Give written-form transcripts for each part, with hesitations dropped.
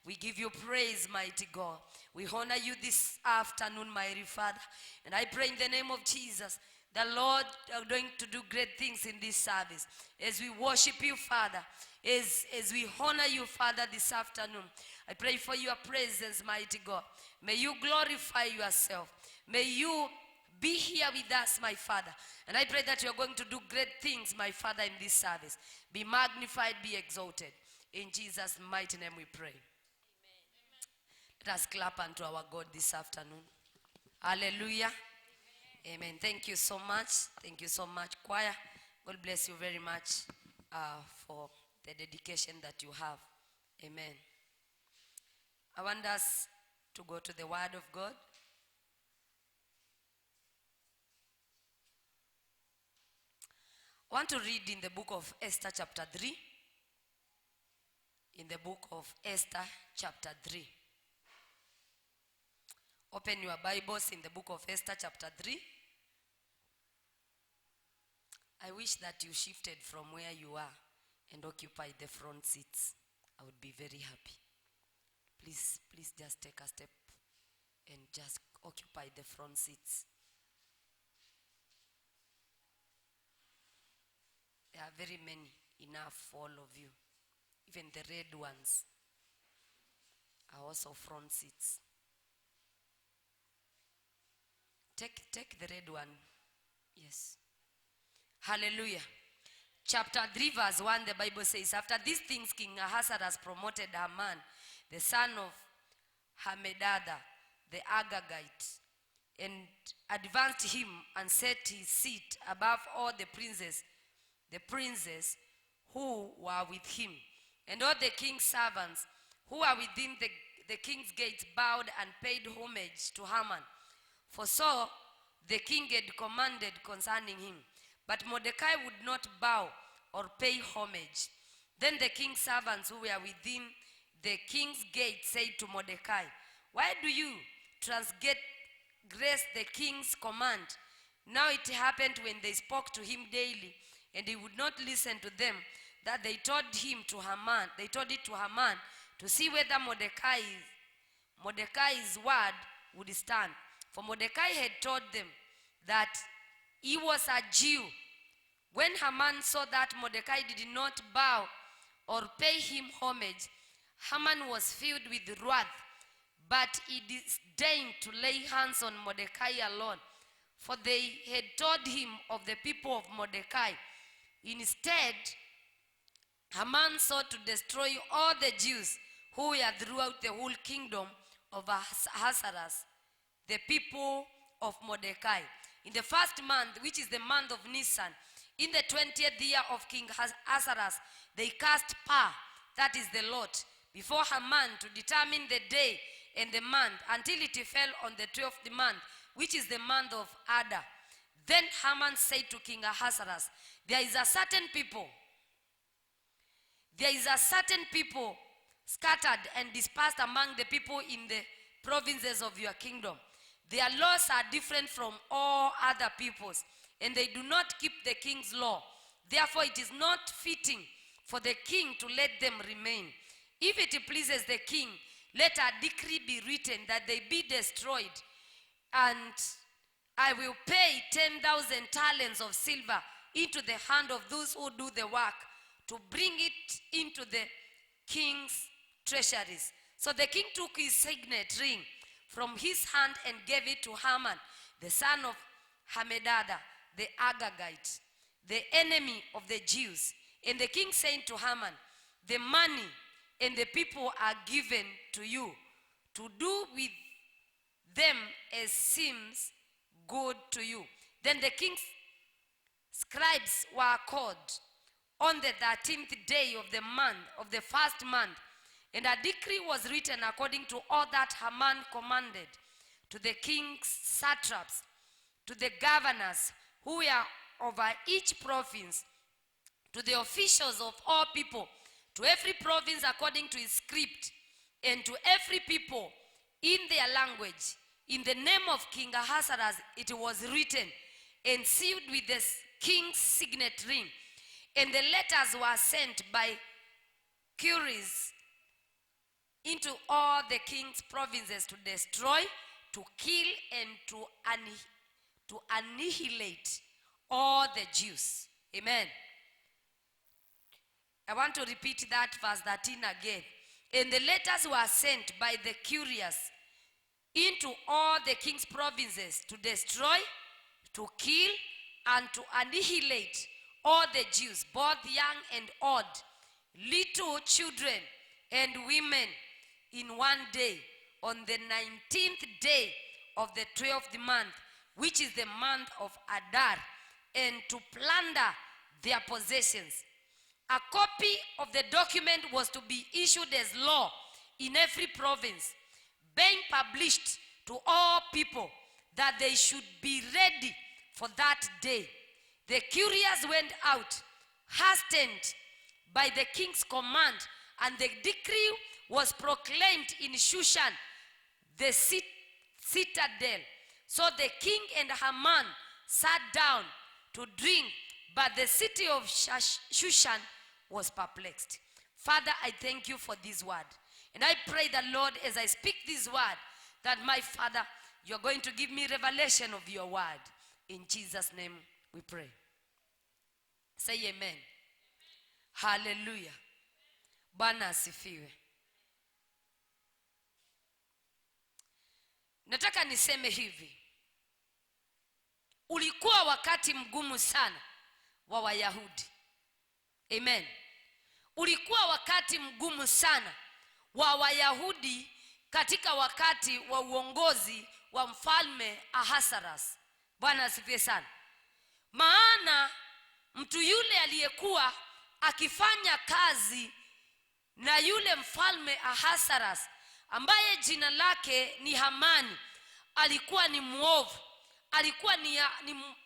We give you praise, mighty God. We honor you this afternoon, mighty Father. And I pray in the name of Jesus, the Lord are going to do great things in this service. As we worship you, Father, as we honor you, Father, this afternoon, I pray for your presence, mighty God. May you glorify yourself. May you be here with us, my Father. And I pray that you are going to do great things, my Father, in this service. Be magnified, be exalted. In Jesus' mighty name we pray. Let us clap unto our God this afternoon. Hallelujah. Amen. Thank you so much. Thank you so much, choir. God bless you very much for the dedication that you have. Amen. I want us to go to the Word of God. I want to read in the book of Esther chapter 3. In the book of Esther chapter 3. Open your Bibles in the book of Esther chapter 3. I wish that you shifted from where you are and occupied the front seats. I would be very happy. Please just take a step and just occupy the front seats. There are very many, enough for all of you. Even the red ones are also front seats. Take the red one. Yes. Hallelujah. Chapter 3 verse 1, the Bible says, after these things King Ahasuerus promoted Haman, the son of Hammedatha, the Agagite, and advanced him and set his seat above all the princes who were with him. And all the king's servants who were within the king's gates bowed and paid homage to Haman. For so the king had commanded concerning him. But Mordecai would not bow or pay homage. Then the king's servants who were within the king's gate said to Mordecai, why do you transgress the king's command? Now it happened when they spoke to him daily, and he would not listen to them, that they told it to Haman to see whether Mordecai's word would stand. For Mordecai had told them that he was a Jew. When Haman saw that Mordecai did not bow or pay him homage, Haman was filled with wrath, but he disdained to lay hands on Mordecai alone, for they had told him of the people of Mordecai. Instead, Haman sought to destroy all the Jews who were throughout the whole kingdom of Ahasuerus, the people of Mordecai. In the first month, which is the month of Nisan, in the 20th year of King Ahasuerus, they cast Pur, that is the lot, before Haman to determine the day and the month, until it fell on the 12th month, which is the month of Adar. Then Haman said to King Ahasuerus, there is a certain people scattered and dispersed among the people in the provinces of your kingdom. Their laws are different from all other peoples, and they do not keep the king's law. Therefore it is not fitting for the king to let them remain. If it pleases the king, let a decree be written that they be destroyed, and I will pay 10,000 talents of silver into the hand of those who do the work, to bring it into the king's treasuries. So the king took his signet ring from his hand and gave it to Haman, the son of Hammedatha, the Agagite, the enemy of the Jews. And the king said to Haman, the money and the people are given to you, to do with them as seems good to you. Then the king's scribes were called on the 13th day of the month, of the first month, and a decree was written according to all that Haman commanded, to the king's satraps, to the governors who were over each province, to the officials of all people, to every province according to its script, and to every people in their language. In the name of King Ahasuerus it was written and sealed with the king's signet ring. And the letters were sent by couriers into all the king's provinces to destroy, to kill, and to annihilate all the Jews. Amen. I want to repeat that verse 13 again. And the letters were sent by the curious into all the king's provinces to destroy, to kill, and to annihilate all the Jews, both young and old, little children and women, in one day, on the 19th day of the 12th month, which is the month of Adar, and to plunder their possessions. A copy of the document was to be issued as law in every province, being published to all people, that they should be ready for that day. The curious went out, hastened by the king's command, and the decree was proclaimed in Shushan, the citadel. So the king and Haman sat down to drink, but the city of Shushan was perplexed. Father, I thank you for this word. And I pray that, Lord, as I speak this word, that my Father, you're going to give me revelation of your word. In Jesus' name we pray. Say amen. Hallelujah. Bwana asifiwe. Nataka niseme hivi. Ulikuwa wakati mgumu sana wa Wayahudi. Amen. Ulikuwa wakati mgumu sana wa Wayahudi katika wakati wa uongozi wa mfalme Ahasuerus. Bwana asifiwe sana. Maana mtu yule aliyekuwa akifanya kazi na yule mfalme Ahasuerus, ambaye jina lake ni Hamani, alikuwa ni muovu, alikuwa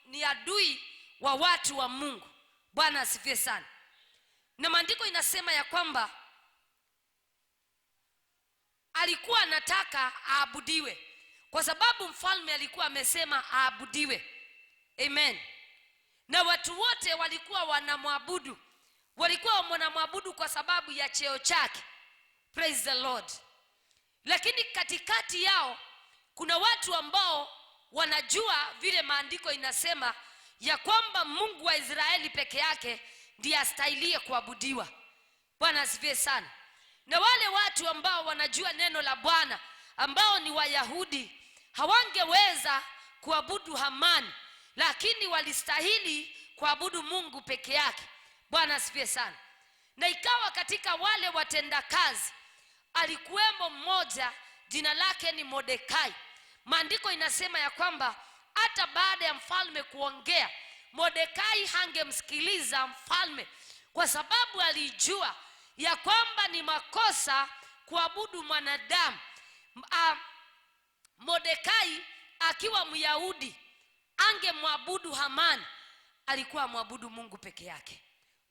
ni adui wa watu wa Mungu. Bwana asifiwe sana. Na maandiko inasema ya kwamba alikuwa anataka aabudiwe, kwa sababu mfalme alikuwa amesema aabudiwe. Amen. Na watu wote walikuwa wanamwabudu. Walikuwa wanamwabudu kwa sababu ya cheo chake. Praise the Lord. Lakini katikati yao kuna watu ambao wanajua vile maandiko inasema ya kwamba Mungu wa Israeli peke yake ndiye astahiliye kuabudiwa. Bwana asifiwe sana. Na wale watu ambao wanajua neno la Bwana, ambao ni Wayahudi, hawangeweza kuabudu Hamani, lakini walistahili kuabudu Mungu peke yake. Bwana asifiwe sana. Na ikawa katika wale watendakazi alikuwemo mmoja, jina lake ni Mordekai. Maandiko inasema ya kwamba hata baada ya mfalme kuongea, Mordekai hangemsikiliza mfalme, kwa sababu alijua ya kwamba ni makosa kuabudu mwanadamu. Mordekai akiwa Myahudi angemwabudu Hamani, alikuwa mwabudu Mungu peke yake.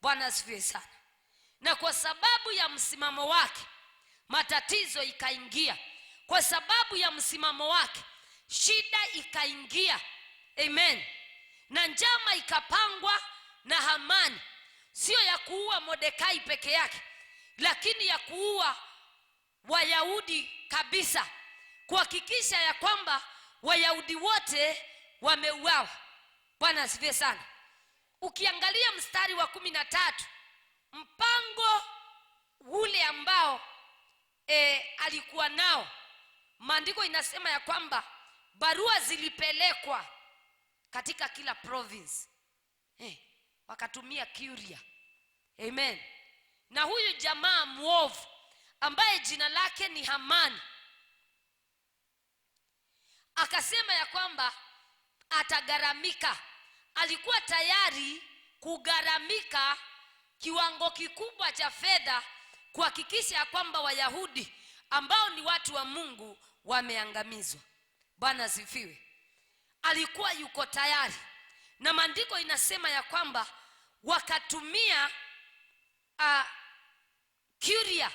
Bwana asifiwe sana. Na kwa sababu ya msimamo wake, matatizo ikaingia. Kwa sababu ya msimamo wake, shida ikaingia. Amen. Na njama ikapangwa na Hamani, sio ya kuua Mordekai peke yake, lakini ya kuua Wayahudi kabisa, kuhakikisha ya kwamba Wayahudi wote wameuawa. Bwana asifiwe sana. Ukiangalia mstari wa 13, mpango ule ambao alikuwa nao, maandiko inasema ya kwamba barua zilipelekwa katika kila province. Wakatumia Kuria. Amen. Na huyu jamaa muovu ambaye jina lake ni Hamani akasema ya kwamba atagaramika. Alikuwa tayari kugaramika kiwango kikubwa cha fedha kuhakikisha ya kwamba Wayahudi ambao ni watu wa Mungu wameangamizwa. Bwana asifiwe. Alikuwa yuko tayari. Na maandiko inasema ya kwamba wakatumia Kuria.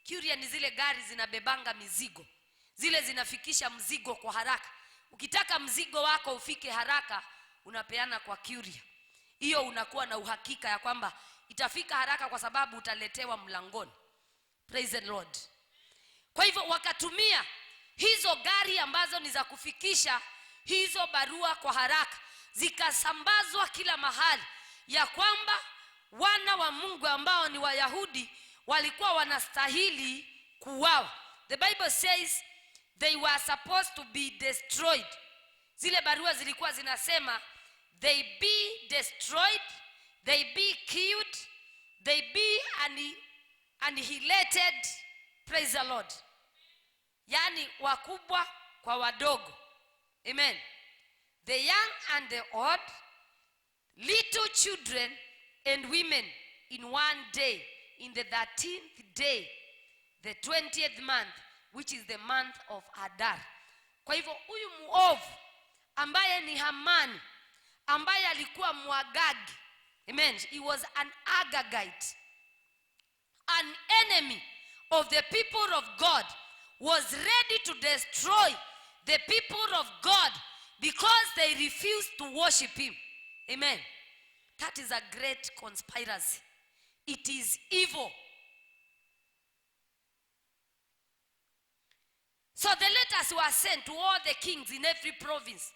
Kuria ni zile gari zinabebanga mizigo, zile zinafikisha mzigo kwa haraka. Ukitaka mzigo wako ufike haraka, unapeana kwa Kuria. Hiyo unakuwa na uhakika ya kwamba itafika haraka, kwa sababu utaletewa mlangoni. Praise the Lord. Kwa hivyo wakatumia hizo gari ambazo ni za kufikisha hizo barua kwa haraka, zikasambazwa kila mahali, ya kwamba wana wa Mungu ambao ni Wayahudi walikuwa wanastahili kuuawa. The Bible says they were supposed to be destroyed. Zile barua zilikuwa zinasema they be destroyed, they be killed, they be annihilated. Praise the Lord. Yani wakubwa kwa wadogo. Amen. The young and the old, little children and women, in one day, in the 13th day, the 20th month, which is the month of Adar. Kwa hivyo huyu muovu ambaye ni Hamani, ambaye alikuwa Mwagagi. Amen. He was an Agagite, an enemy of the people of God, was ready to destroy the people of God because they refused to worship him. Amen. That is a great conspiracy. It is evil. So the letters were sent to all the kings in every province,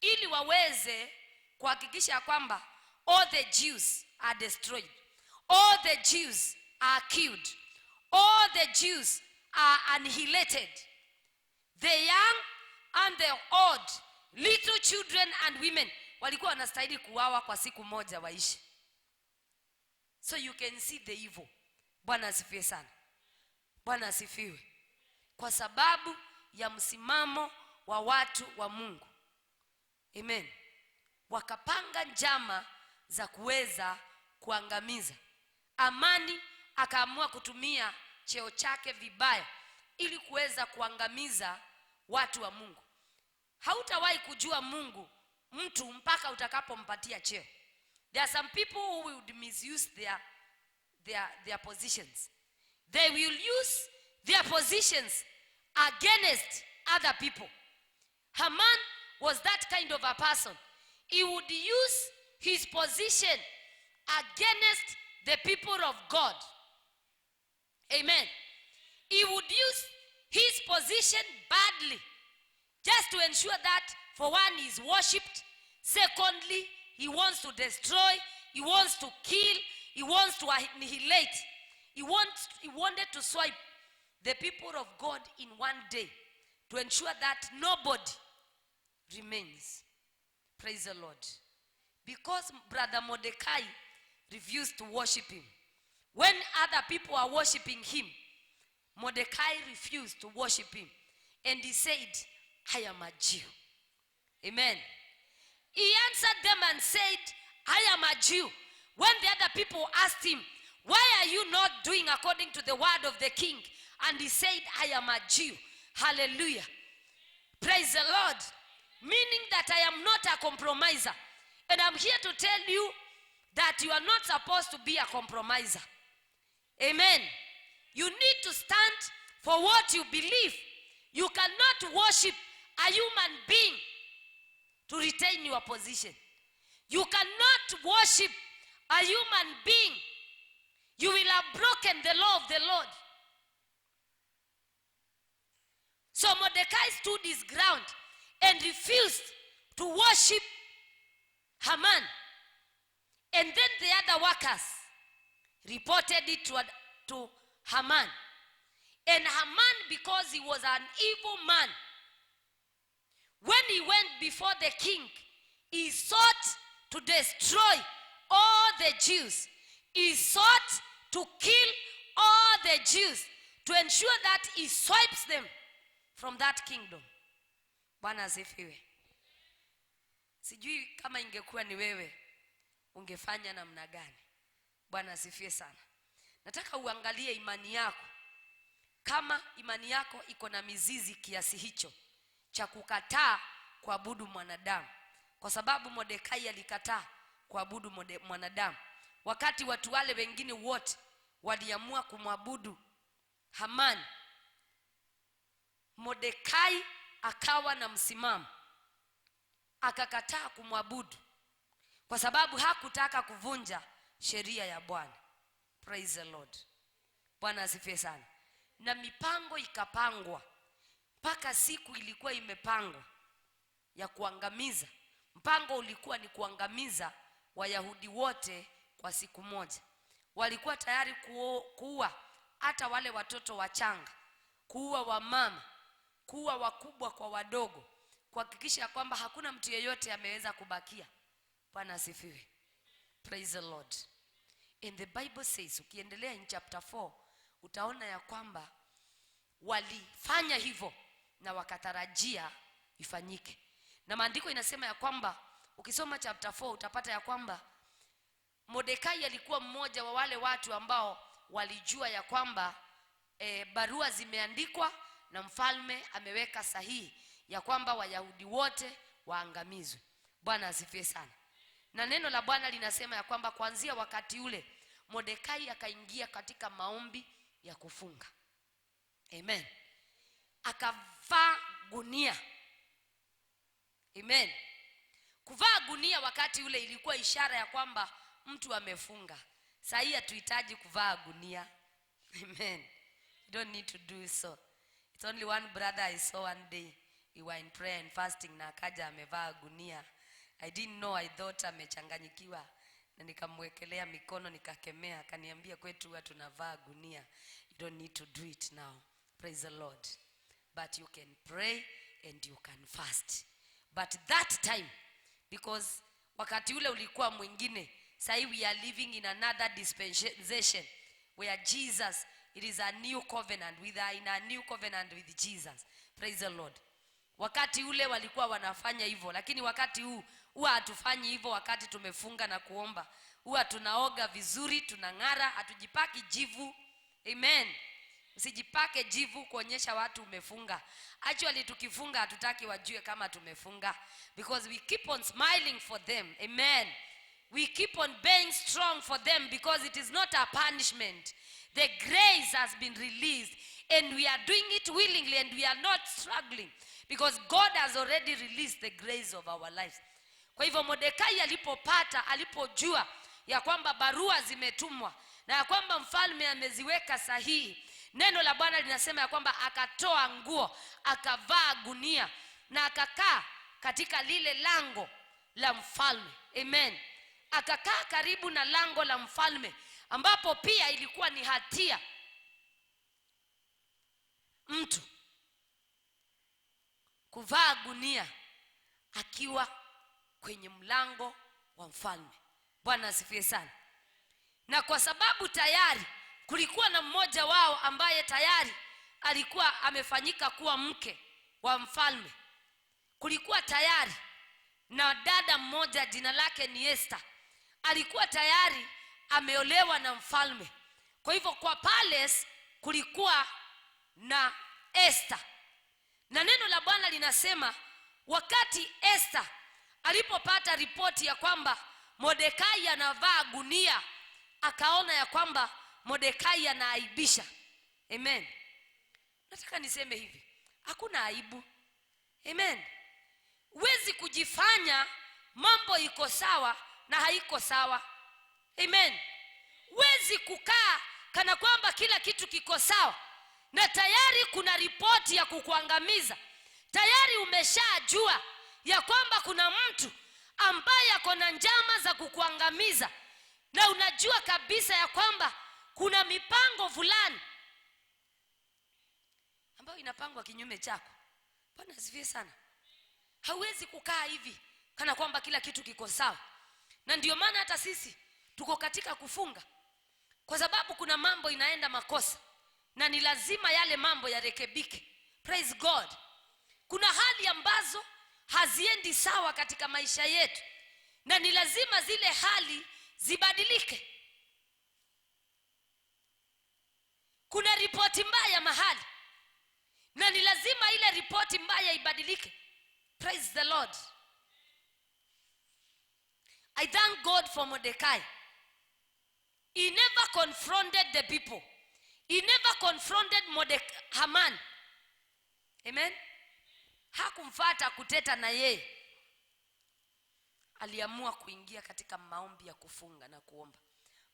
ili waweze kuhakikisha kwamba all the Jews are destroyed, all the Jews are killed, all the Jews are annihilated. The young and the old, little children and women, walikuwa wanastahili kuuawa kwa siku moja waishi. So you can see the evil. Bwana asifiwe sana. Bwana asifiwe. Kwa sababu ya msimamo wa watu wa Mungu. Amen. Wakapanga njama za kuweza kuangamiza. Amani akaamua kutumia cheo chake vibaya ili kuweza kuangamiza watu wa Mungu. Hautawahi kujua Mungu mtu mpaka utakapompatia cheo. There are some people who would misuse their positions. They will use their positions against other people. Haman was that kind of a person. He would use his position against the people of God. Amen. He would use his position badly just to ensure that, for one, he is worshipped. Secondly, he wants to destroy, he wants to kill, he wants to annihilate. He wanted to swipe the people of God in one day to ensure that nobody remains. Praise the Lord. Because Brother Mordecai refused to worship him. When other people are worshiping him, Mordecai refused to worship him. And he said, I am a Jew. Amen. He answered them and said, I am a Jew. When the other people asked him, why are you not doing according to the word of the king? And he said, I am a Jew. Hallelujah. Praise the Lord. Meaning that I am not a compromiser. And I'm here to tell you that you are not supposed to be a compromiser. Amen. You need to stand for what you believe. You cannot worship a human being to retain your position. You cannot worship a human being. You will have broken the law of the Lord. So Mordecai stood his ground and refused to worship Haman. And then the other workers reported it to Haman. And Haman, because he was an evil man, when he went before the king, he sought to destroy all the Jews. He sought to kill all the Jews to ensure that he swipes them from that kingdom. Bwana asifiwe. Sijui kama ingekuwa ni wewe ungefanya namna gani. Bwana asifiwe sana. Nataka uangalie imani yako. Kama imani yako iko na mizizi kiasi hicho cha kukataa kuabudu mwanadamu. Kwa sababu Mordekai alikataa kuabudu mwanadamu. Wakati watu wale wengine wote waliamua kumwabudu Haman, Mordekai akawa na msimamo. Akakataa kumwabudu kwa sababu hakutaka kuvunja sheria ya Bwana. Praise the Lord. Bwana asifiwe sana. na mipango ikapangwa, mpaka siku ilikuwa imepangwa ya kuangamiza. Mpango ulikuwa ni kuangamiza Wayahudi wote kwa siku moja. Walikuwa tayari kuua hata wale watoto wachanga, kuua wamama, kuua wakubwa kwa wadogo, kuhakikisha kwamba hakuna mtu yeyote ameweza kubakia. Bwana asifiwe. Praise the Lord. And the Bible says, ukiendelea in chapter 4, utaona ya kwamba walifanya hivyo na wakatarajia ifanyike. Na maandiko inasema ya kwamba ukisoma chapter 4 utapata ya kwamba Mordekai alikuwa mmoja wa wale watu ambao walijua ya kwamba barua zimeandikwa na mfalme ameweka sahihi ya kwamba Wayahudi wote waangamizwe. Bwana asifiwe sana. Na neno la Bwana linasema ya kwamba kuanzia wakati ule Mordekai akaingia katika maombi ya kufunga. Amen. Akavaa gunia. Amen. Kuvaa gunia wakati ule ilikuwa ishara ya kwamba mtu amefunga. Sasa hii hatuhitaji kuvaa gunia. Amen. You don't need to do so. It's only one brother I saw one day. We were in prayer and fasting na akaja amevaa gunia. I didn't know, I thought amechanganyikiwa. Na nikamwekelea mikono nikakemea, akaniambia kwetu huwa tunavaa gunia. You don't need to do it now. Praise the Lord. But you can pray and you can fast. But that time, because wakati ule ulikuwa mwingine, say we are living in another dispensation where Jesus, it is a new covenant, we are in a new covenant with Jesus. Praise the Lord. Wakati ule walikuwa wanafanya hivyo, lakini wakati huu huwa hatufanyi hivyo. Wakati tumefunga na kuomba, huwa tunaoga vizuri, tunang'ara, hatujipaki jivu. Amen. Usijipake jivu kuonyesha watu umefunga. Actually tukifunga hatutaki wajue kama tumefunga, because we keep on smiling for them. Amen. We keep on being strong for them because it is not a punishment. The grace has been released and we are doing it willingly and we are not struggling because God has already released the grace of our lives. Kwa hivyo Mordekai alipojua ya kwamba barua zimetumwa na ya kwamba mfalme ameziweka sahihi, neno la Bwana linasema ya kwamba akatoa nguo, akavaa gunia na akakaa katika lile lango la mfalme. Amen. Akakaa karibu na lango la mfalme, ambapo pia ilikuwa ni hatia mtu kuvaa gunia akiwa kwenye mlango wa mfalme. Bwana asifiwe sana. Na kwa sababu tayari kulikuwa na mmoja wao ambaye tayari alikuwa amefanyika kuwa mke wa mfalme, kulikuwa tayari na dada mmoja jina lake ni Esther, alikuwa tayari ameolewa na mfalme. Kwa hivyo kwa palace kulikuwa na Esther. Na neno la Bwana linasema wakati Esther alipopata ripoti ya kwamba Mordekai anavaa gunia, akaona ya kwamba Mordekai anaaibisha. Amen. Nataka niseme hivi, hakuna aibu. Amen. Huwezi kujifanya mambo iko sawa na haiko sawa. Amen. Huwezi kukaa kana kwamba kila kitu kiko sawa na tayari kuna ripoti ya kukuangamiza. Tayari umeshajua ya kwamba kuna mtu ambaye ako na njama za kukuangamiza, na unajua kabisa ya kwamba kuna mipango fulani ambayo inapangwa kinyume chako. Bwana asifiwe sana. Hauwezi kukaa hivi kana kwamba kila kitu kiko sawa. Na ndio maana hata sisi tuko katika kufunga, kwa sababu kuna mambo inaenda makosa na ni lazima yale mambo yarekebike. Praise God. Kuna hali ambazo haziendi sawa katika maisha yetu na ni lazima zile hali zibadilike. Kuna ripoti mbaya mahali na ni lazima ile ripoti mbaya ibadilike. Praise the Lord. I thank God for Mordekai. He never confronted the people. He never confronted Haman. Amen. Hakumfuata kuteta na yeye. Aliamua kuingia katika maombi ya kufunga na kuomba.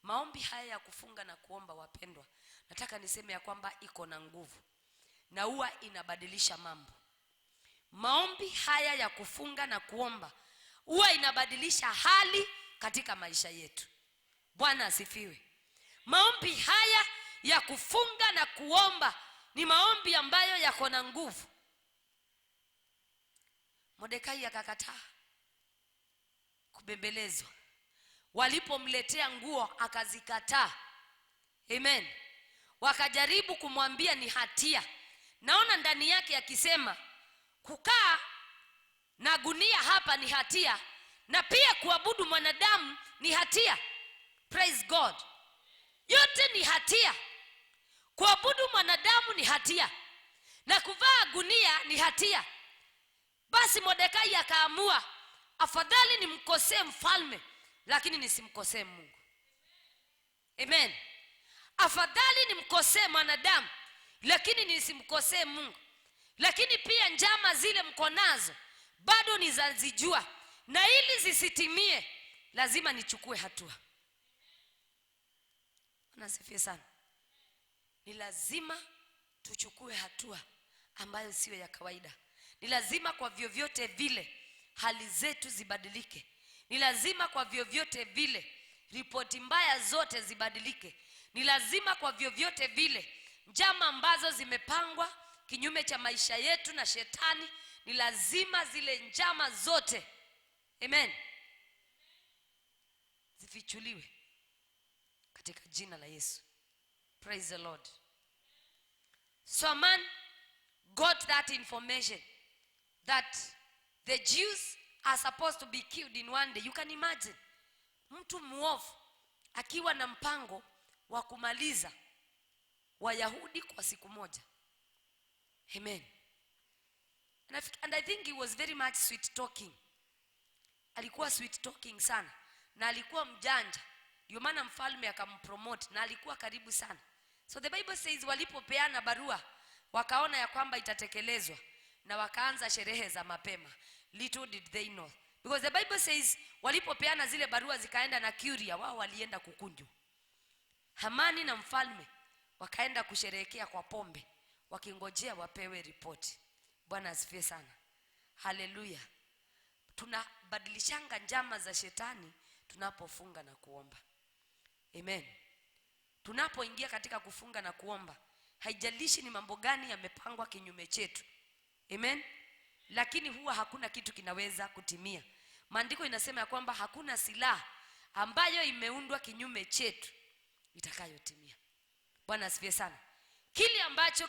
Maombi haya ya kufunga na kuomba, wapendwa, nataka niseme ya kwamba iko na nguvu na huwa inabadilisha mambo. Maombi haya ya kufunga na kuomba huwa inabadilisha hali katika maisha yetu. Bwana asifiwe. Maombi haya ya kufunga na kuomba ni maombi ambayo yako na nguvu. Mordekai akakataa kubembelezwa. Walipomletea nguo akazikataa. Amen. Wakajaribu kumwambia ni hatia. Naona ndani yake akisema kukaa na gunia hapa ni hatia, na pia kuabudu mwanadamu ni hatia. Praise God. Yote ni hatia. Kuabudu mwanadamu ni hatia, na kuvaa gunia ni hatia. Basi Mordekai akaamua, afadhali nimkosee mfalme lakini nisimkosee Mungu. Amen. Afadhali nimkosee mwanadamu lakini nisimkosee Mungu. Lakini pia njama zile mko nazo bado nizazijua, na ili zisitimie lazima nichukue hatua. Nasifia sana. Ni lazima tuchukue hatua ambayo sio ya kawaida. Ni lazima kwa vyovyote vile hali zetu zibadilike. Ni lazima kwa vyovyote vile ripoti mbaya zote zibadilike. Ni lazima kwa vyovyote vile njama ambazo zimepangwa kinyume cha maisha yetu na shetani, ni lazima zile njama zote, amen, zifichuliwe katika jina la Yesu. Praise the Lord. So a man got that information that the Jews are supposed to be killed in one day. You can imagine mtu muovu akiwa na mpango wa kumaliza Wayahudi kwa siku moja. Amen. And I think he was very much sweet talking. Alikuwa sweet talking sana, na alikuwa mjanja. Ndio maana mfalme akampromote, na alikuwa karibu sana. So the Bible says walipopeana barua wakaona ya kwamba itatekelezwa, na wakaanza sherehe za mapema. Little did they know, because the Bible says walipopeana zile barua zikaenda na Kuria, wao walienda kukunju. Hamani na mfalme wakaenda kusherehekea kwa pombe, wakingojea wapewe ripoti. Bwana asifiwe sana. Haleluya. Tunabadilishanga njama za shetani tunapofunga na kuomba. Amen. Tunapoingia katika kufunga na kuomba, haijalishi ni mambo gani yamepangwa kinyume chetu. Amen. Lakini huwa hakuna kitu kinaweza kutimia. Maandiko inasema ya kwamba hakuna silaha ambayo imeundwa kinyume chetu itakayotimia. Bwana asifiwe sana. Kile ambacho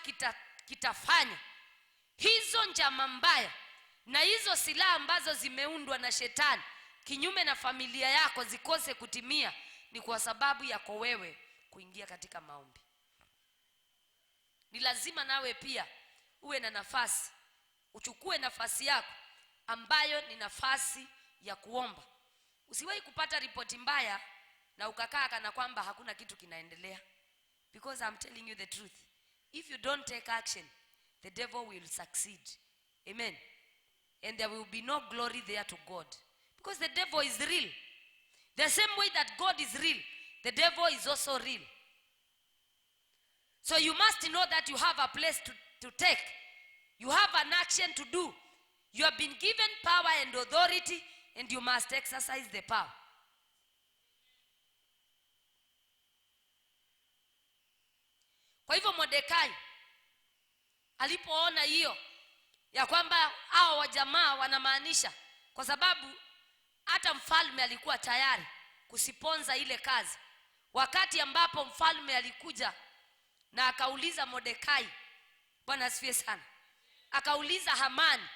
kitafanya hizo njama mbaya na hizo silaha ambazo zimeundwa na shetani kinyume na familia yako zikose kutimia, ni kwa sababu yako wewe kuingia katika maombi. Ni lazima nawe pia uwe na nafasi, uchukue nafasi yako ambayo ni nafasi ya kuomba. Usiwahi kupata ripoti mbaya na ukakaa kana kwamba hakuna kitu kinaendelea. Because I'm telling you the truth, if you don't take action, the devil will succeed. Amen. And there will be no glory there to God, because the devil is real. The same way that God is real, the devil is also real. So you must know that you have a place to take. You have an action to do. You have been given power and authority, and you must exercise the power. Kwa hivyo Mordekai alipoona hiyo ya kwamba hao wajamaa wanamaanisha, kwa sababu hata mfalme alikuwa tayari kusiponza ile kazi. Wakati ambapo mfalme alikuja na akauliza Mordekai, Bwana asifiwe sana, akauliza Hamani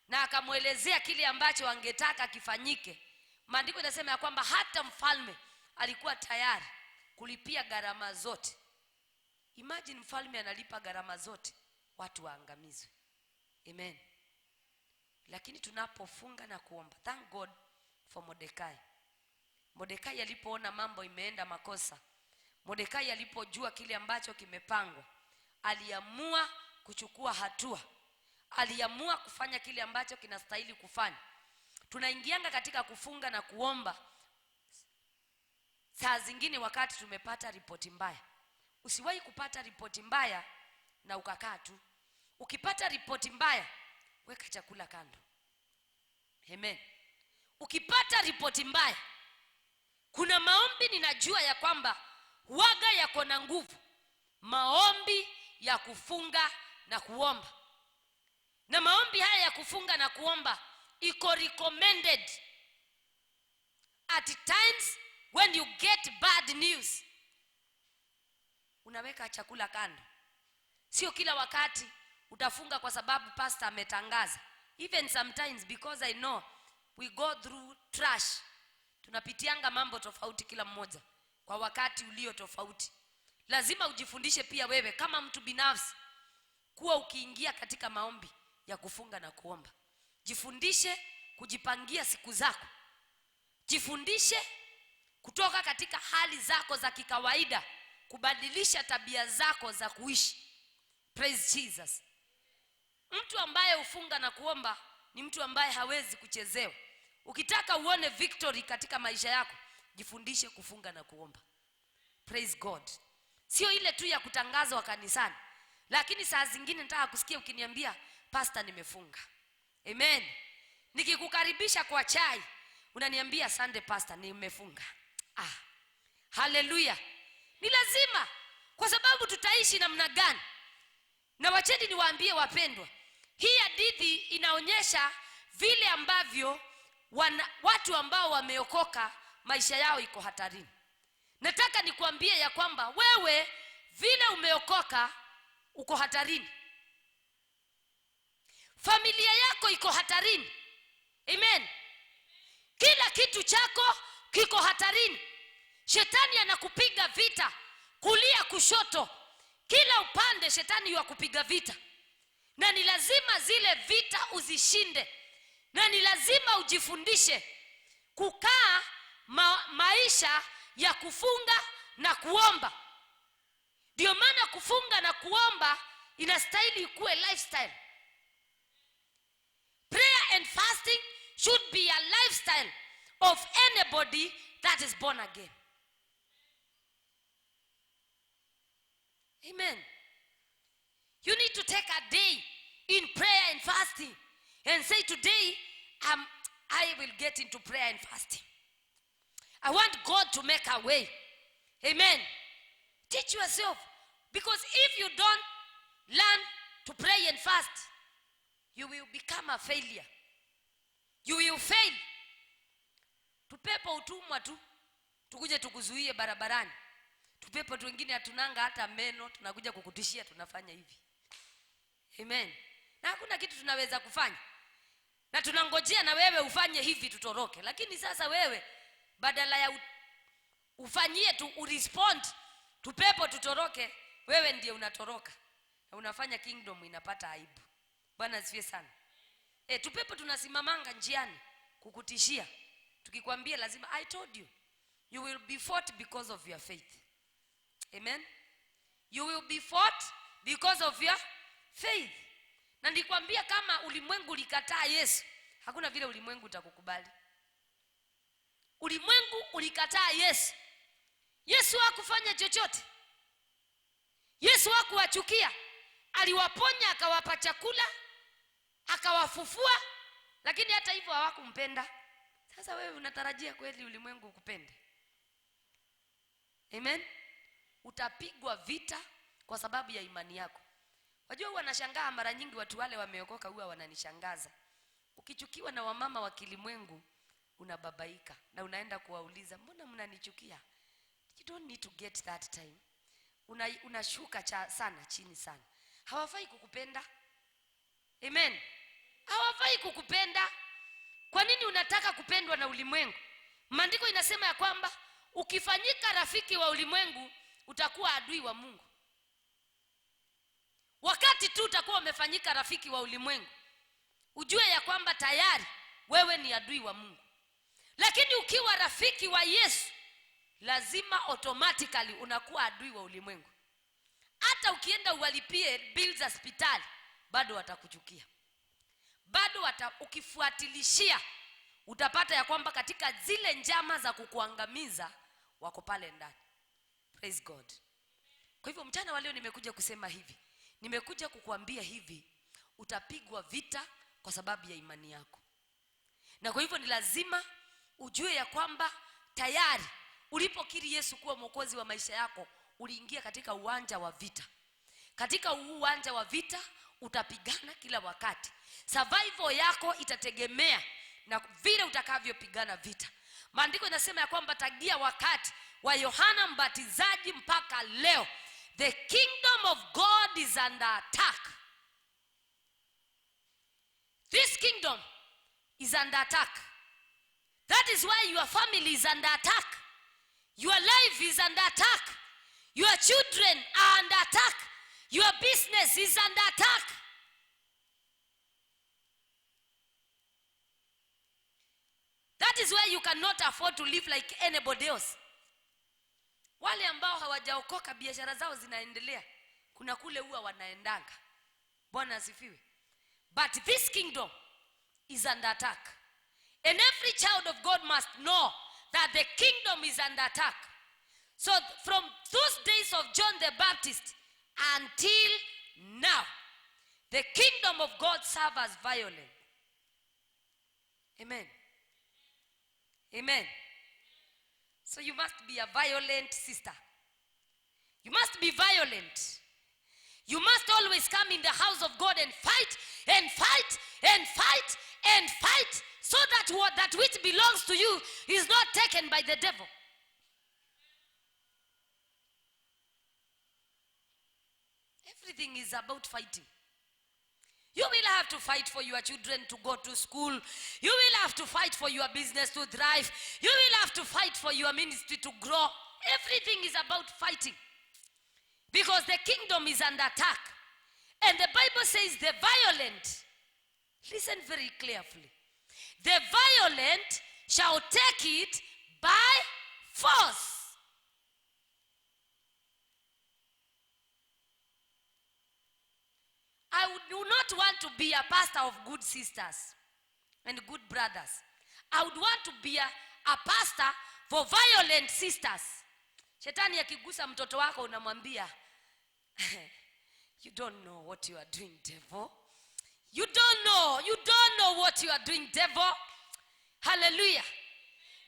na akamuelezea kile ambacho angetaka kifanyike, maandiko yanasema ya kwamba hata mfalme alikuwa tayari kulipia gharama zote. Imagine mfalme analipa gharama zote watu waangamizwe. Amen. Lakini tunapofunga na kuomba, thank God for Mordekai. Mordekai alipoona mambo imeenda makosa, Mordekai alipojua kile ambacho kimepangwa, aliamua kuchukua hatua. Aliamua kufanya kile ambacho kinastahili kufanya. Tunaingianga katika kufunga na kuomba saa zingine wakati tumepata ripoti mbaya. Usiwahi kupata ripoti mbaya na ukakaa tu. Ukipata ripoti mbaya, weka chakula kando. Amen. Ukipata ripoti mbaya, kuna maombi ninajua ya kwamba waga yako na nguvu, maombi ya kufunga na kuomba. Na maombi haya ya kufunga na kuomba iko recommended at times when you get bad news. Unaweka chakula kando. Sio kila wakati utafunga kwa sababu pastor ametangaza. Even sometimes, because I know we go through trash. Tunapitianga mambo tofauti kila mmoja kwa wakati ulio tofauti. Lazima ujifundishe pia wewe kama mtu binafsi kuwa ukiingia katika maombi ya kufunga na kuomba, jifundishe kujipangia siku zako. Jifundishe kutoka katika hali zako za kikawaida kubadilisha tabia zako za kuishi. Praise Jesus. Mtu ambaye ufunga na kuomba ni mtu ambaye hawezi kuchezewa. Ukitaka uone victory katika maisha yako, jifundishe kufunga na kuomba. Praise God. Sio ile tu ya kutangazwa kanisani, lakini saa zingine nataka kusikia ukiniambia pastor nimefunga. Amen. Nikikukaribisha kwa chai unaniambia Sunday pastor nimefunga. Hallelujah. Ni lazima, kwa sababu tutaishi namna gani? Na wacheni niwaambie wapendwa, hii hadithi inaonyesha vile ambavyo watu ambao wameokoka maisha yao iko hatarini. Nataka nikuambie ya kwamba wewe vile umeokoka uko hatarini. Familia yako iko hatarini. Amen. Kila kitu chako kiko hatarini. Shetani anakupiga vita kulia kushoto, kila upande shetani yuakupiga vita. Na ni lazima zile vita uzishinde. Na ni lazima ujifundishe kukaa maisha ya kufunga na kuomba. Ndio maana kufunga na kuomba inastahili kuwe lifestyle. Prayer and fasting should be a lifestyle of anybody that is born again. Amen. You need to take a day in prayer and fasting and say, today I will get into prayer and fasting. I want God to make a way. Amen. Teach yourself. Because if you don't learn to pray and fast, you will become a failure. You will fail. Tupepo utumwa tu, tukuje tukuzuie barabarani. Tupepo tu wengine hatunanga hata meno, tunakuja kukutishia tunafanya hivi. Amen. Na hakuna kitu tunaweza kufanya. Na tunangojea na wewe ufanye hivi tutoroke. Lakini sasa wewe badala ya ufanyie tu urespond tupepo tutoroke, wewe ndiye unatoroka. Na unafanya kingdom inapata aibu. Bwana asifiwe sana. Tupepo tunasimamanga njiani kukutishia. Tukikwambia lazima, I told you, you will be fought because of your faith. Amen. You will be fought because of your faith. Na nikwambia kama ulimwengu ulikataa Yesu, hakuna vile ulimwengu utakukubali. Ulimwengu ulikataa Yesu. Yesu hakufanya chochote. Yesu hakuwachukia. Aliwaponya, akawapa chakula, akawafufua, lakini hata hivyo hawakumpenda. Sasa wewe unatarajia kweli ulimwengu ukupende? Amen. Utapigwa vita kwa sababu ya imani yako. Wajua huwa nashangaa mara nyingi watu wale wameokoka huwa wananishangaza. Ukichukiwa na wamama wa kilimwengu unababaika na unaenda kuwauliza, mbona mnanichukia? You don't need to get that time. Unashuka sana chini sana. Hawafai kukupenda. Amen. Hawafai kukupenda. Kwa nini unataka kupendwa na ulimwengu? Maandiko inasema ya kwamba ukifanyika rafiki wa ulimwengu utakuwa adui wa Mungu. Wakati tu utakuwa umefanyika rafiki wa ulimwengu, ujue ya kwamba tayari wewe ni adui wa Mungu. Lakini ukiwa rafiki wa Yesu, lazima automatically unakuwa adui wa ulimwengu. Hata ukienda uwalipie bills za hospitali, bado watakuchukia. Bado ukifuatilishia, utapata ya kwamba katika zile njama za kukuangamiza wako pale ndani. Praise God. Kwa hivyo mchana wa leo nimekuja kusema hivi, nimekuja kukuambia hivi, utapigwa vita kwa sababu ya imani yako. Na kwa hivyo ni lazima ujue ya kwamba tayari ulipokiri Yesu kuwa mwokozi wa maisha yako, uliingia katika uwanja wa vita. Katika uwanja wa vita utapigana kila wakati. Survival yako itategemea na vile utakavyopigana vita. Maandiko yanasema ya kwamba tangia wakati wa Yohana Mbatizaji mpaka leo, the kingdom of God is under attack. This kingdom is under attack. That is why your family is under attack. Your life is under attack. Your children are under attack. Your business is under attack. That is why you cannot afford to live like anybody else. Wale ambao hawajaokoka biashara zao zinaendelea, kuna kule huwa wanaendanga. Bwana asifiwe. But this kingdom is under attack. And every child of God must know that the kingdom is under attack. So from those days of John the Baptist until now, the kingdom of God suffers violence. Amen. Amen. So you must be a violent sister. You must be violent. You must always come in the house of God and fight and fight and fight and fight, so that what that which belongs to you is not taken by the devil. Everything is about fighting. You will have to fight for your children to go to school. You will have to fight for your business to thrive. You will have to fight for your ministry to grow. Everything is about fighting. Because the kingdom is under attack. And the Bible says the violent, listen very carefully, the violent shall take it by force. I do not want to be a pastor of good sisters and good brothers. I would want to be a pastor for violent sisters. Shetani akigusa mtoto wako unamwambia, you don't know what you are doing, devil. You don't know what you are doing, devil. Hallelujah.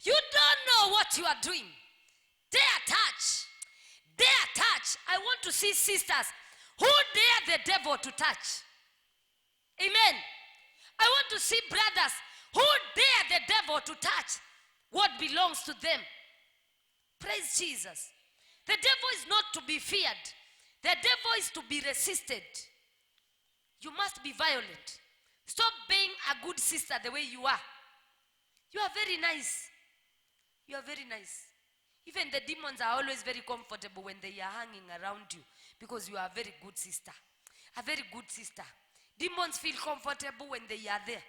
You don't know what you are doing. Dare touch. I want to see sisters who dare the devil to touch. Amen. I want to see brothers who dare the devil to touch what belongs to them. Praise Jesus. The devil is not to be feared. The devil is to be resisted. You must be violent. Stop being a good sister the way you are. You are very nice. You are very nice. Even the demons are always very comfortable when they are hanging around you, because you are a very good sister. A very good sister. Demons feel comfortable when they are there.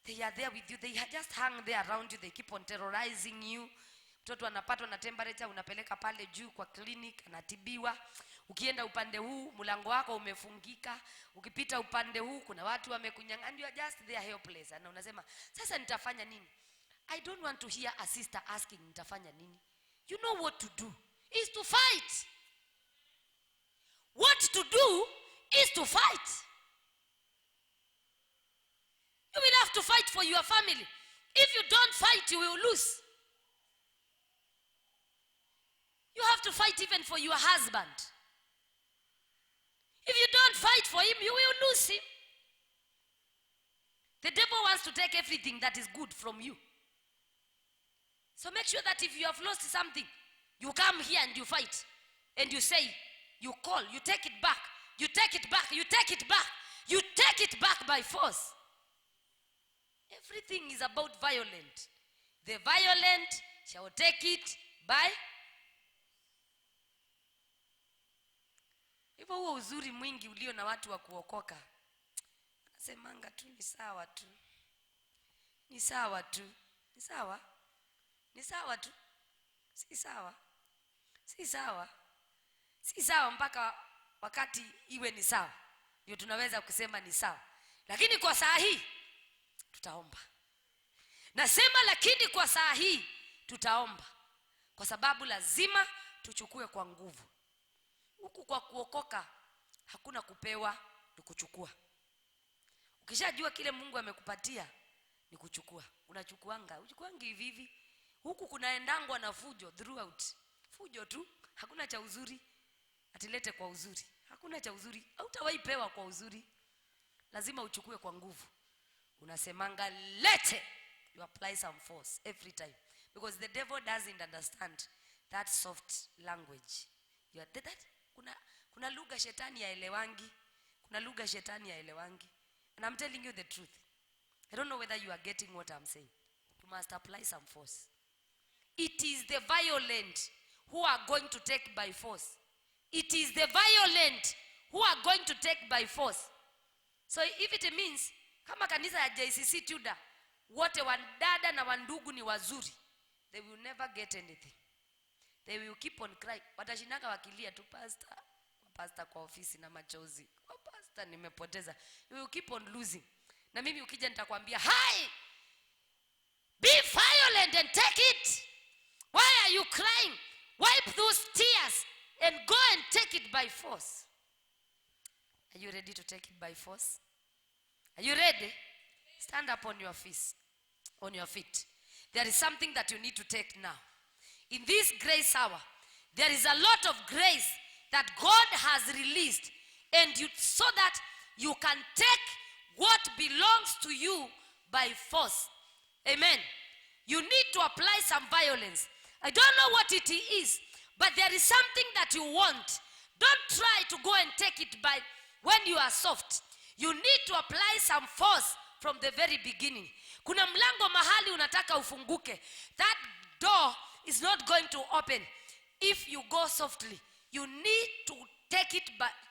They are there with you. They just hang there around you. They keep on terrorizing you. Mtoto anapatwa na temperature, unapeleka pale juu kwa clinic, anatibiwa. Ukienda upande huu, mlango wako umefungika. Ukipita upande huu, kuna watu wamekunyang'anya. And you are just there helpless. Na unasema, sasa nitafanya nini? I don't want to hear a sister asking, nitafanya nini? You know what to do is to fight. What to do is to fight. You will have to fight for your family. If you don't fight, you will lose. You have to fight even for your husband. If you don't fight for him, you will lose him. The devil wants to take everything that is good from you. So make sure that if you have lost something, you come here and you fight. And you say, you call, you take it back. You take it back, you take it back. You take it back by force. Everything is about violence. The violent shall take it by. Hivyo huo uzuri mwingi ulio na watu wa kuokoka. Nasemanga tu ni sawa tu. Ni sawa tu. Ni sawa. Ni sawa tu. Si sawa. Si sawa. Si sawa mpaka wakati iwe ni sawa. Ndio tunaweza kusema ni sawa. Lakini kwa saa hii tutaomba. Nasema lakini kwa saa hii tutaomba. Kwa sababu lazima tuchukue kwa nguvu. Huku kwa kuokoka hakuna kupewa, ni kuchukua. Ukishajua kile Mungu amekupatia ni kuchukua. Uchukuangi hivi hivi. Huku kunaendangwa na fujo throughout. Fujo tu, hakuna cha uzuri. Atilete kwa uzuri. Hakuna cha uzuri. Hautawahi pewa kwa uzuri. Lazima uchukue kwa nguvu. Unasemanga lete. You apply some force every time. Because the devil doesn't understand that soft language. You are that. Kuna lugha shetani haelewangi. And I'm telling you the truth. I don't know whether you are getting what I'm saying. You must apply some force. It is the violent who are going to take by force. It is the violent who are going to take by force. So if it means, kama kanisa ya JCC Tudor, wote wadada na wandugu ni wazuri, they will never get anything. They will keep on crying. Watashinanga wakilia tu, pastor kwa ofisi na machozi. Kwa pastor nimepoteza. You will keep on losing. Na mimi ukija nitakwambia, "Hi! Be violent and take it. Why are you crying? Wipe those tears and go and take it by force." Are you ready to take it by force? Are you ready? Stand up on your feet. There is something that you need to take now. In this grace hour, there is a lot of grace that God has released, and so that you can take what belongs to you by force. Amen. You need to apply some violence. I don't know what it is, but there is something that you want. Don't try to go and take it by when you are soft. You need to apply some force from the very beginning. Kuna mlango mahali unataka ufunguke. That door is not going to open if you go softly. You need to take it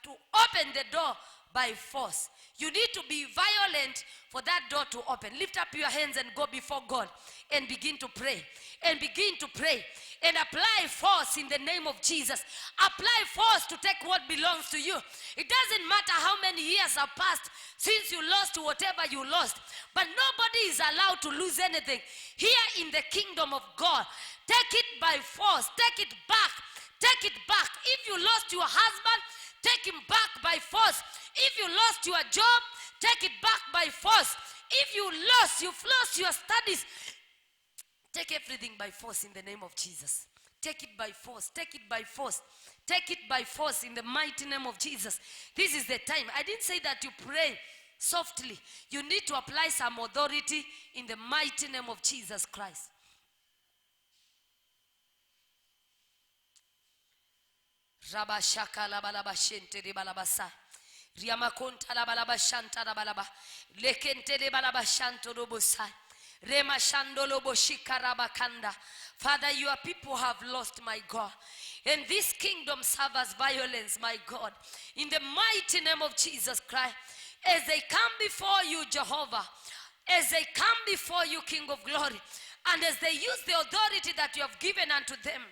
to open the door by force. You need to be violent for that door to open. Lift up your hands and go before God and begin to pray. And begin to pray. And apply force in the name of Jesus. Apply force to take what belongs to you. It doesn't matter how many years have passed since you lost whatever you lost. But nobody is allowed to lose anything here in the kingdom of God. Take it by force. Take it back. Take it back. If you lost your husband, take him back by force. If you lost your job, take it back by force. If you've lost your studies, take everything by force in the name of Jesus. Take it by force. Take it by force. Take it by force in the mighty name of Jesus. This is the time. I didn't say that you pray softly. You need to apply some authority in the mighty name of Jesus Christ. Rabashaka la balaba shente de balabasa. Riamakonta la balaba shanta la balaba. Lekente de balaba shanto robosai. Rema shandolo boshika rabakanda. Father, your people have lost, my God. And this kingdom suffers violence, my God. In the mighty name of Jesus Christ. As they come before you, Jehovah. As they come before you, King of glory. And as they use the authority that you have given unto them,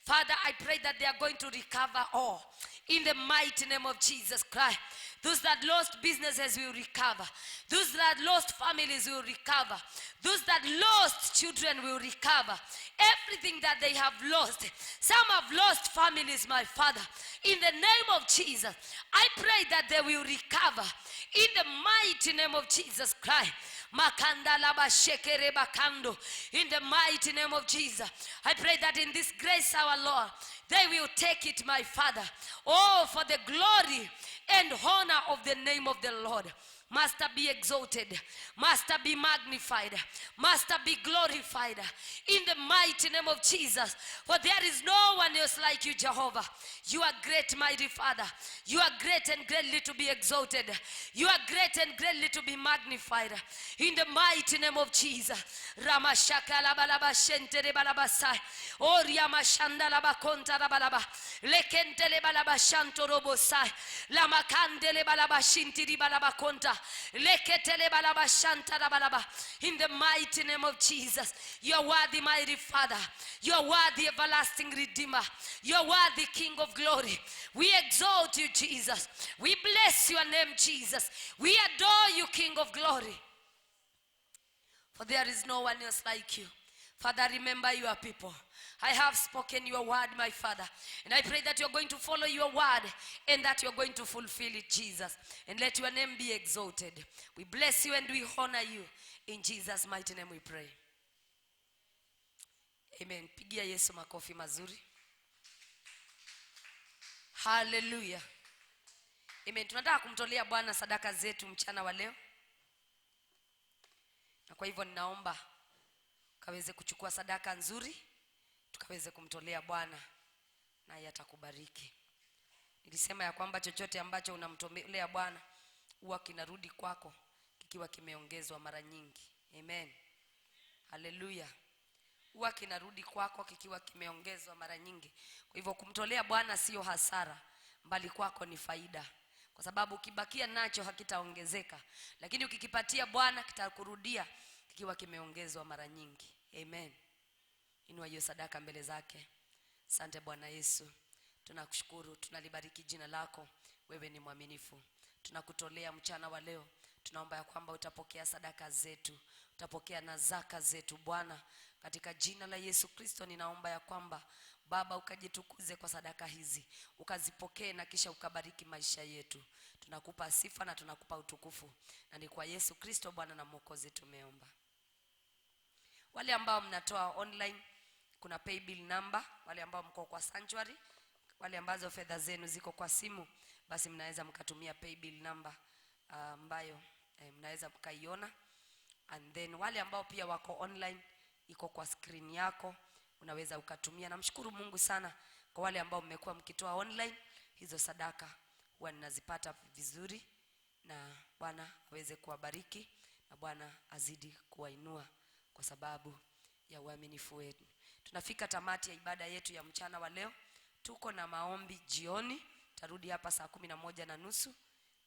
Father, I pray that they are going to recover all. In the mighty name of Jesus Christ. Those that lost businesses will recover. Those that lost families will recover. Those that lost children will recover. Everything that they have lost. Some have lost families, my Father. In the name of Jesus, I pray that they will recover. In the mighty name of Jesus Christ. Makanda laba shekere bakando. In the mighty name of Jesus, I pray that in this grace, our Lord, they will take it, my Father. Oh, for the glory and honor of the name of the Lord. Master, be exalted. Master, be magnified. Master, be glorified. In the mighty name of Jesus. For there is no one else like you, Jehovah. You are great, mighty Father. You are great and greatly to be exalted. You are great and greatly to be magnified. In the mighty name of Jesus. Ramashaka labalaba shentere balabasai. O riamashanda labakonta labalaba. Lekente lebalaba shanto robosai. Lamakande lebalaba shintiri balabakonta. In the mighty name of Jesus, you are worthy, mighty Father. You are worthy, everlasting Redeemer. You are worthy, King of glory. We exalt you, Jesus. We bless your name, Jesus. We adore you, King of glory. For there is no one else like you. Father, remember your people. I have spoken your word, my Father. And I pray that you're going to follow your word and that you're going to fulfill it, Jesus. And let your name be exalted. We bless you and we honor you. In Jesus' mighty name we pray. Amen. Pigia Yesu makofi mazuri. Hallelujah. Amen. Tunataka kumtolea Bwana sadaka zetu mchana wa leo. Na kwa hivyo ninaomba kaweze kuchukua sadaka nzuri, tukaweze kumtolea Bwana na atakubariki. Nilisema ya kwamba chochote ambacho unamtolea Bwana huwa kinarudi kwako kikiwa kimeongezwa mara nyingi. Amen. Hallelujah. Huwa kinarudi kwako kikiwa kimeongezwa mara nyingi. Kwa hivyo kumtolea Bwana sio hasara, bali kwako ni faida. Kwa sababu ukibakia nacho hakitaongezeka, lakini ukikipatia Bwana kitakurudia kikiwa kimeongezwa mara nyingi. Amen. Inua hiyo sadaka mbele zake. Asante Bwana Yesu. Tunakushukuru, tunalibariki jina lako. Wewe ni mwaminifu. Tunakutolea mchana wa leo. Tunaomba ya kwamba utapokea sadaka zetu, utapokea na zaka zetu Bwana. Katika jina la Yesu Kristo ninaomba ya kwamba Baba ukajitukuze kwa sadaka hizi, ukazipokee na kisha ukabariki maisha yetu. Tunakupa sifa na tunakupa utukufu. Na ni kwa Yesu Kristo Bwana na Mwokozi tumeomba. Wale ambao mnatoa online, kuna paybill number. Wale ambao mko kwa sanctuary, wale ambazo fedha zenu ziko kwa simu, basi mnaweza mkatumia paybill number ambayo mnaweza mkaiona. And then wale ambao pia wako online, iko kwa screen yako, unaweza ukatumia. Namshukuru Mungu sana kwa wale ambao mmekuwa mkitoa online. Hizo sadaka huwa ninazipata vizuri, na Bwana aweze kuwabariki na Bwana azidi kuwainua kwa sababu ya uaminifu wenu. Tunafika tamati ya ibada yetu ya mchana wa leo. Tuko na maombi jioni. Tarudi hapa saa 11:30,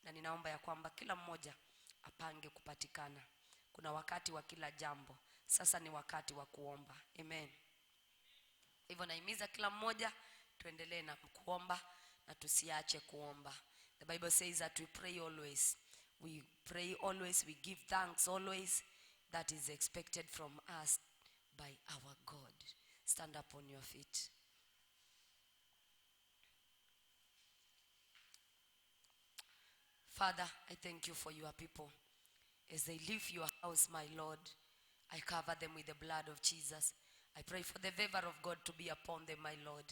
na ninaomba ya kwamba kila mmoja apange kupatikana. Kuna wakati wa kila jambo. Sasa ni wakati wa kuomba. Amen. Hivyo naimiza kila mmoja tuendelee na kuomba na tusiache kuomba. The Bible says that we pray always. We pray always, we give thanks always. That is expected from us by our God. Stand up on your feet. Father, I thank you for your people. As they leave your house, my Lord, I cover them with the blood of Jesus. I pray for the favor of God to be upon them, my Lord.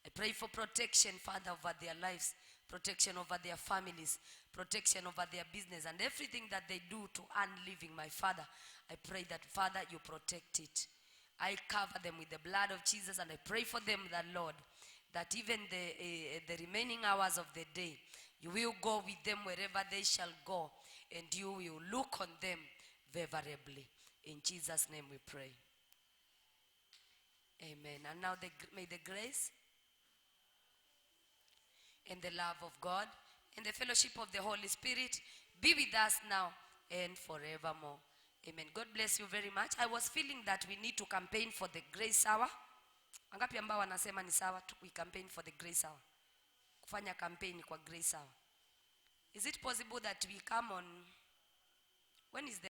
I pray for protection, Father, over their lives, protection over their families, protection over their business, and everything that they do to earn living, my Father. I pray that, Father, you protect it. I cover them with the blood of Jesus, and I pray for them, that, Lord, that even the remaining hours of the day, you will go with them wherever they shall go, and you will look on them favorably. In Jesus' name we pray. Amen. And now may the grace and the love of God and the fellowship of the Holy Spirit be with us now and forevermore. Amen. God bless you very much. I was feeling that we need to campaign for the grace hour. Angapi ambao wanasema ni sawa we campaign for the grace hour? Kufanya campaign kwa grace hour. Is it possible that we come on, when is the